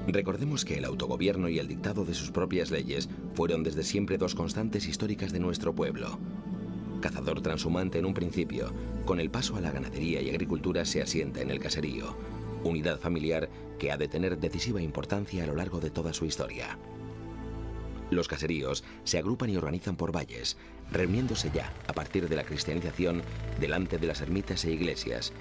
Recordemos que el autogobierno y el dictado de sus propias leyes fueron desde siempre dos constantes históricas de nuestro pueblo. Cazador transhumante en un principio, con el paso a la ganadería y agricultura se asienta en el caserío, unidad familiar que ha de tener decisiva importancia a lo largo de toda su historia. Los caseríos se agrupan y organizan por valles, reuniéndose ya, a partir de la cristianización, delante de las ermitas e iglesias,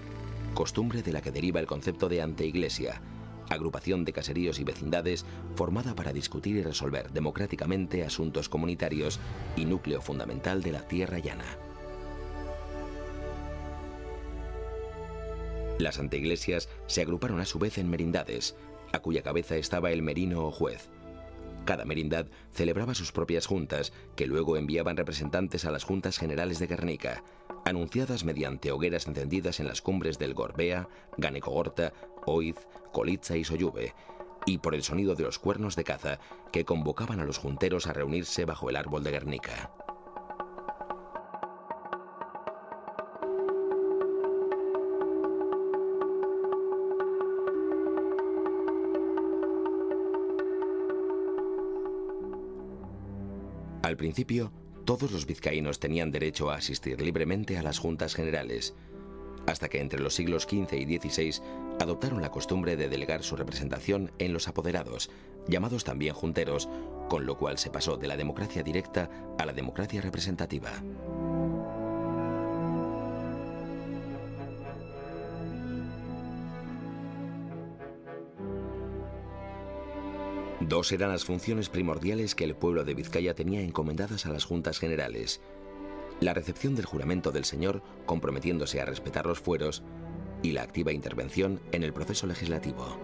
costumbre de la que deriva el concepto de anteiglesia, agrupación de caseríos y vecindades formada para discutir y resolver democráticamente asuntos comunitarios y núcleo fundamental de la tierra llana. Las anteiglesias se agruparon a su vez en merindades, a cuya cabeza estaba el merino o juez. Cada merindad celebraba sus propias juntas, que luego enviaban representantes a las juntas generales de Guernica, anunciadas mediante hogueras encendidas en las cumbres del Gorbea, Ganecogorta, Oiz, Colitza y Soyube, y por el sonido de los cuernos de caza que convocaban a los junteros a reunirse bajo el árbol de Guernica. Al principio, todos los vizcaínos tenían derecho a asistir libremente a las juntas generales, hasta que entre los siglos XV y XVI adoptaron la costumbre de delegar su representación en los apoderados, llamados también junteros, con lo cual se pasó de la democracia directa a la democracia representativa. Dos eran las funciones primordiales que el pueblo de Vizcaya tenía encomendadas a las juntas generales: la recepción del juramento del señor, comprometiéndose a respetar los fueros, y la activa intervención en el proceso legislativo.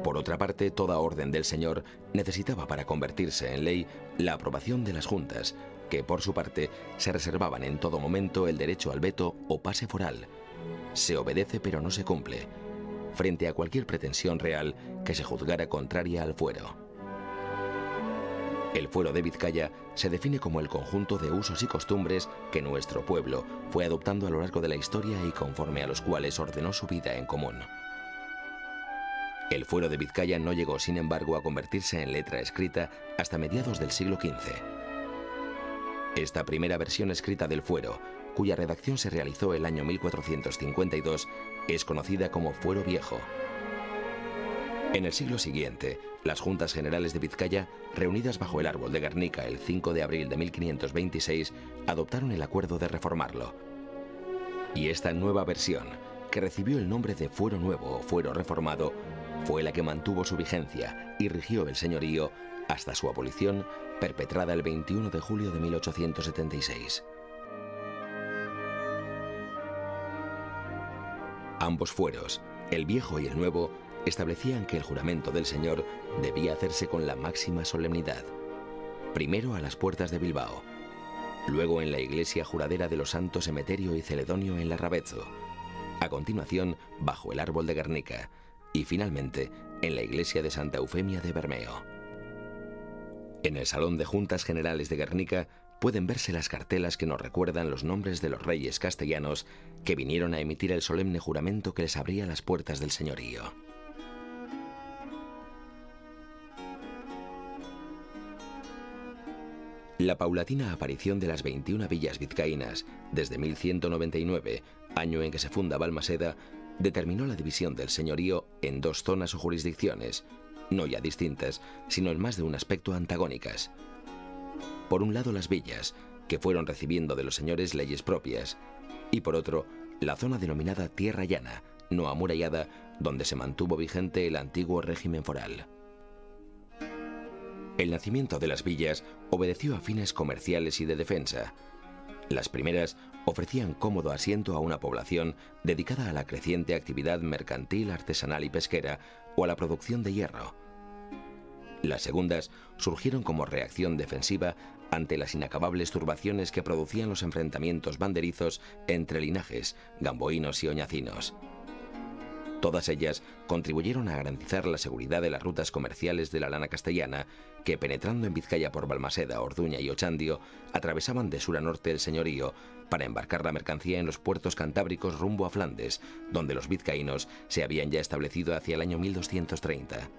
Por otra parte, toda orden del señor necesitaba para convertirse en ley la aprobación de las juntas, que por su parte se reservaban en todo momento el derecho al veto o pase foral. Se obedece pero no se cumple, frente a cualquier pretensión real que se juzgara contraria al fuero. El fuero de Vizcaya se define como el conjunto de usos y costumbres que nuestro pueblo fue adoptando a lo largo de la historia y conforme a los cuales ordenó su vida en común. El fuero de Vizcaya no llegó, sin embargo, a convertirse en letra escrita hasta mediados del siglo XV. Esta primera versión escrita del fuero, cuya redacción se realizó el año 1452, es conocida como Fuero Viejo. En el siglo siguiente, las Juntas Generales de Vizcaya, reunidas bajo el árbol de Guernica el 5 de abril de 1526, adoptaron el acuerdo de reformarlo. Y esta nueva versión, que recibió el nombre de Fuero Nuevo o Fuero Reformado, fue la que mantuvo su vigencia y rigió el señorío hasta su abolición, perpetrada el 21 de julio de 1876. Ambos fueros, el viejo y el nuevo, establecían que el juramento del señor debía hacerse con la máxima solemnidad. Primero a las puertas de Bilbao, luego en la iglesia juradera de los santos Emeterio y Celedonio en Larrabetzu, a continuación bajo el árbol de Guernica y finalmente en la iglesia de Santa Eufemia de Bermeo. En el Salón de Juntas Generales de Guernica pueden verse las cartelas que nos recuerdan los nombres de los reyes castellanos que vinieron a emitir el solemne juramento que les abría las puertas del señorío. La paulatina aparición de las 21 villas vizcaínas desde 1199, año en que se funda Balmaseda, determinó la división del señorío en dos zonas o jurisdicciones, no ya distintas, sino en más de un aspecto antagónicas. Por un lado las villas, que fueron recibiendo de los señores leyes propias, y por otro, la zona denominada Tierra Llana, no amurallada, donde se mantuvo vigente el antiguo régimen foral. El nacimiento de las villas obedeció a fines comerciales y de defensa. Las primeras ofrecían cómodo asiento a una población dedicada a la creciente actividad mercantil, artesanal y pesquera o a la producción de hierro. Las segundas surgieron como reacción defensiva ante las inacabables turbaciones que producían los enfrentamientos banderizos entre linajes, gamboínos y oñacinos. Todas ellas contribuyeron a garantizar la seguridad de las rutas comerciales de la lana castellana que, penetrando en Vizcaya por Balmaseda, Orduña y Ochandio, atravesaban de sur a norte el señorío para embarcar la mercancía en los puertos cantábricos rumbo a Flandes, donde los vizcaínos se habían ya establecido hacia el año 1230.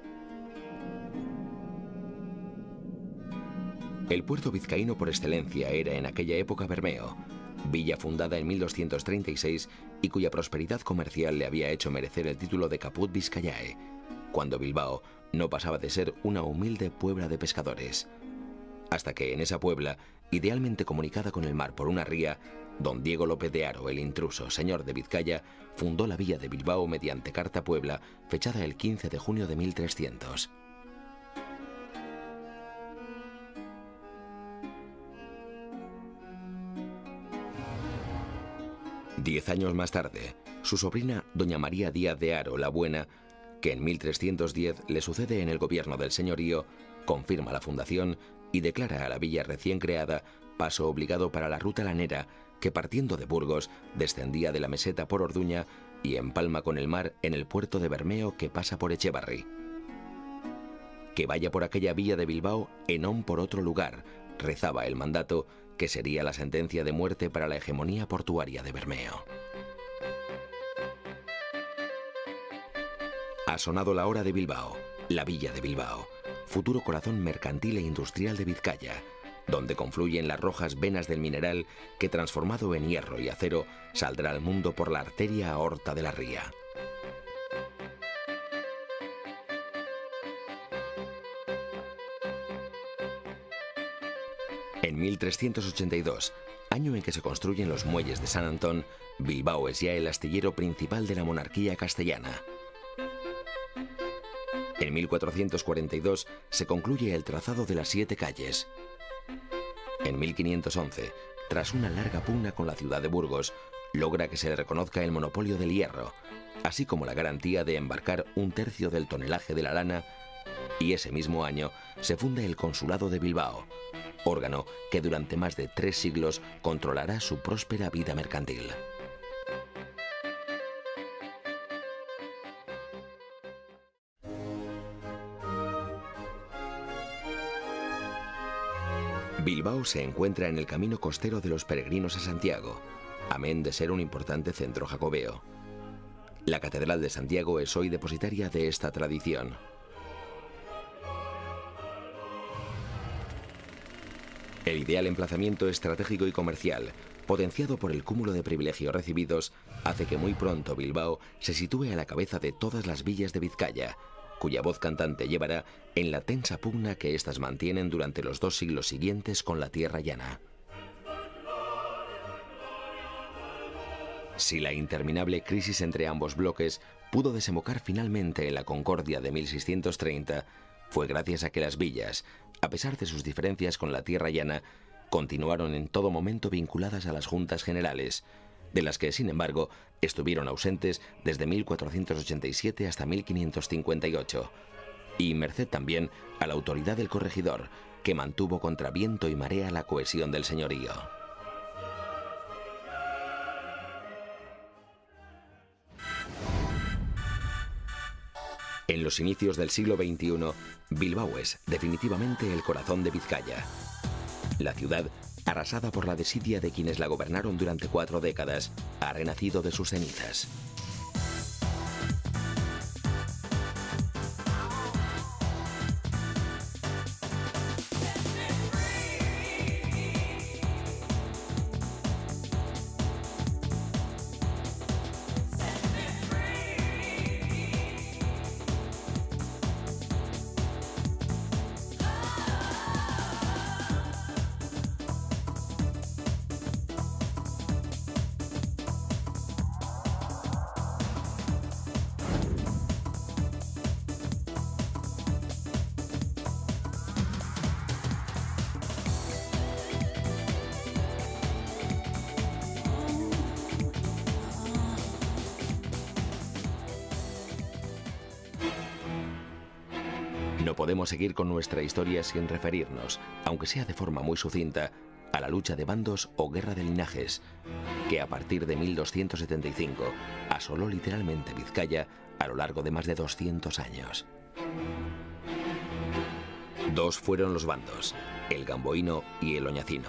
El puerto vizcaíno por excelencia era en aquella época Bermeo, villa fundada en 1236 y cuya prosperidad comercial le había hecho merecer el título de Caput Vizcayae, cuando Bilbao no pasaba de ser una humilde puebla de pescadores. Hasta que en esa puebla, idealmente comunicada con el mar por una ría, don Diego López de Haro, el intruso, señor de Vizcaya, fundó la villa de Bilbao mediante carta puebla, fechada el 15 de junio de 1300. Diez años más tarde, su sobrina, doña María Díaz de Haro la Buena, que en 1310 le sucede en el gobierno del señorío, confirma la fundación y declara a la villa recién creada paso obligado para la ruta lanera que, partiendo de Burgos, descendía de la meseta por Orduña y empalma con el mar en el puerto de Bermeo que pasa por Echevarri. Que vaya por aquella villa de Bilbao e non por otro lugar, rezaba el mandato, que sería la sentencia de muerte para la hegemonía portuaria de Bermeo. Ha sonado la hora de Bilbao, la villa de Bilbao, futuro corazón mercantil e industrial de Vizcaya, donde confluyen las rojas venas del mineral que, transformado en hierro y acero, saldrá al mundo por la arteria aorta de la ría. En 1382, año en que se construyen los muelles de San Antón, Bilbao es ya el astillero principal de la monarquía castellana. En 1442 se concluye el trazado de las 7 calles. En 1511, tras una larga pugna con la ciudad de Burgos, logra que se le reconozca el monopolio del hierro, así como la garantía de embarcar 1/3 del tonelaje de la lana, y ese mismo año se funda el Consulado de Bilbao, órgano que durante más de 3 siglos controlará su próspera vida mercantil. Bilbao se encuentra en el camino costero de los peregrinos a Santiago, amén de ser un importante centro jacobeo. La Catedral de Santiago es hoy depositaria de esta tradición. El ideal emplazamiento estratégico y comercial, potenciado por el cúmulo de privilegios recibidos, hace que muy pronto Bilbao se sitúe a la cabeza de todas las villas de Vizcaya, cuya voz cantante llevará en la tensa pugna que éstas mantienen durante los 2 siglos siguientes con la tierra llana. Si la interminable crisis entre ambos bloques pudo desembocar finalmente en la Concordia de 1630, fue gracias a que las villas, a pesar de sus diferencias con la tierra llana, continuaron en todo momento vinculadas a las Juntas Generales, de las que, sin embargo, estuvieron ausentes desde 1487 hasta 1558, y merced también a la autoridad del corregidor, que mantuvo contra viento y marea la cohesión del señorío. En los inicios del siglo XXI, Bilbao es definitivamente el corazón de Vizcaya. La ciudad, arrasada por la desidia de quienes la gobernaron durante 4 décadas, ha renacido de sus cenizas. No podemos seguir con nuestra historia sin referirnos, aunque sea de forma muy sucinta, a la lucha de bandos o guerra de linajes, que a partir de 1275 asoló literalmente Vizcaya a lo largo de más de 200 años. Dos fueron los bandos, el gamboíno y el oñacino,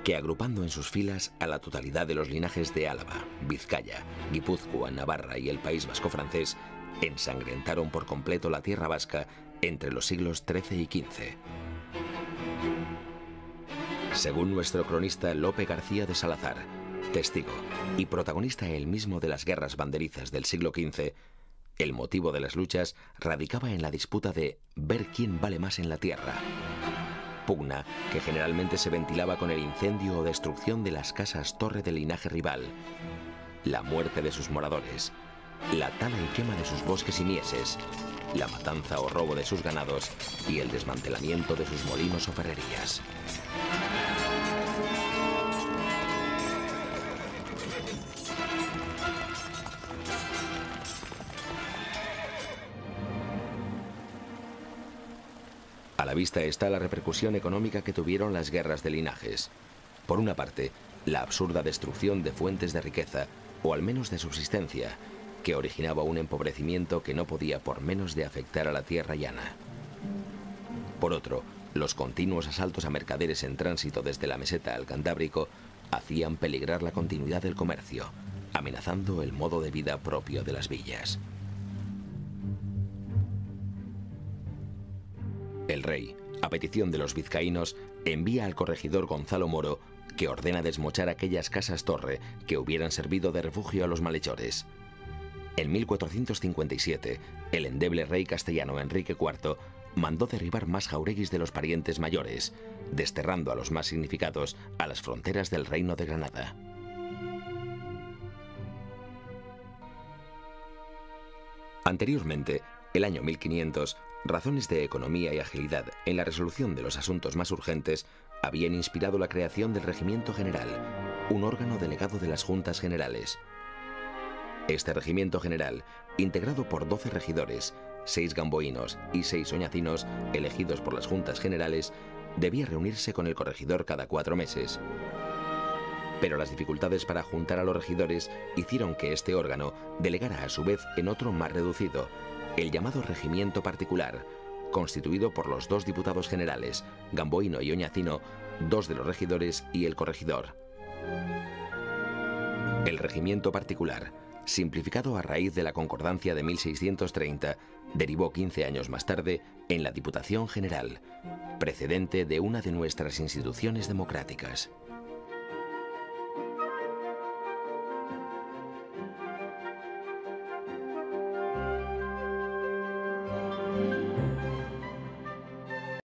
que agrupando en sus filas a la totalidad de los linajes de Álava, Vizcaya, Guipúzcoa, Navarra y el País Vasco francés, ensangrentaron por completo la tierra vasca entre los siglos XIII y XV. Según nuestro cronista Lope García de Salazar, testigo y protagonista él mismo de las guerras banderizas del siglo XV, el motivo de las luchas radicaba en la disputa de ver quién vale más en la tierra. Pugna que generalmente se ventilaba con el incendio o destrucción de las casas torre del linaje rival, la muerte de sus moradores, la tala y quema de sus bosques y mieses, la matanza o robo de sus ganados y el desmantelamiento de sus molinos o ferrerías. A la vista está la repercusión económica que tuvieron las guerras de linajes. Por una parte, la absurda destrucción de fuentes de riqueza, o al menos de subsistencia, que originaba un empobrecimiento que no podía por menos de afectar a la tierra llana. Por otro, los continuos asaltos a mercaderes en tránsito desde la meseta al Cantábrico hacían peligrar la continuidad del comercio, amenazando el modo de vida propio de las villas. El rey, a petición de los vizcaínos, envía al corregidor Gonzalo Moro, que ordena desmochar aquellas casas torre que hubieran servido de refugio a los malhechores. En 1457, el endeble rey castellano Enrique IV mandó derribar más jaureguis de los parientes mayores, desterrando a los más significados a las fronteras del Reino de Granada. Anteriormente, el año 1500, razones de economía y agilidad en la resolución de los asuntos más urgentes habían inspirado la creación del Regimiento General, un órgano delegado de las Juntas Generales. Este Regimiento General, integrado por 12 regidores, 6 gamboínos y 6 oñacinos elegidos por las Juntas Generales, debía reunirse con el corregidor cada 4 meses. Pero las dificultades para juntar a los regidores hicieron que este órgano delegara a su vez en otro más reducido, el llamado Regimiento Particular, constituido por los 2 diputados generales, gamboíno y oñacino, 2 de los regidores y el corregidor. El Regimiento Particular, simplificado a raíz de la Concordancia de 1630, derivó 15 años más tarde en la Diputación General, precedente de una de nuestras instituciones democráticas.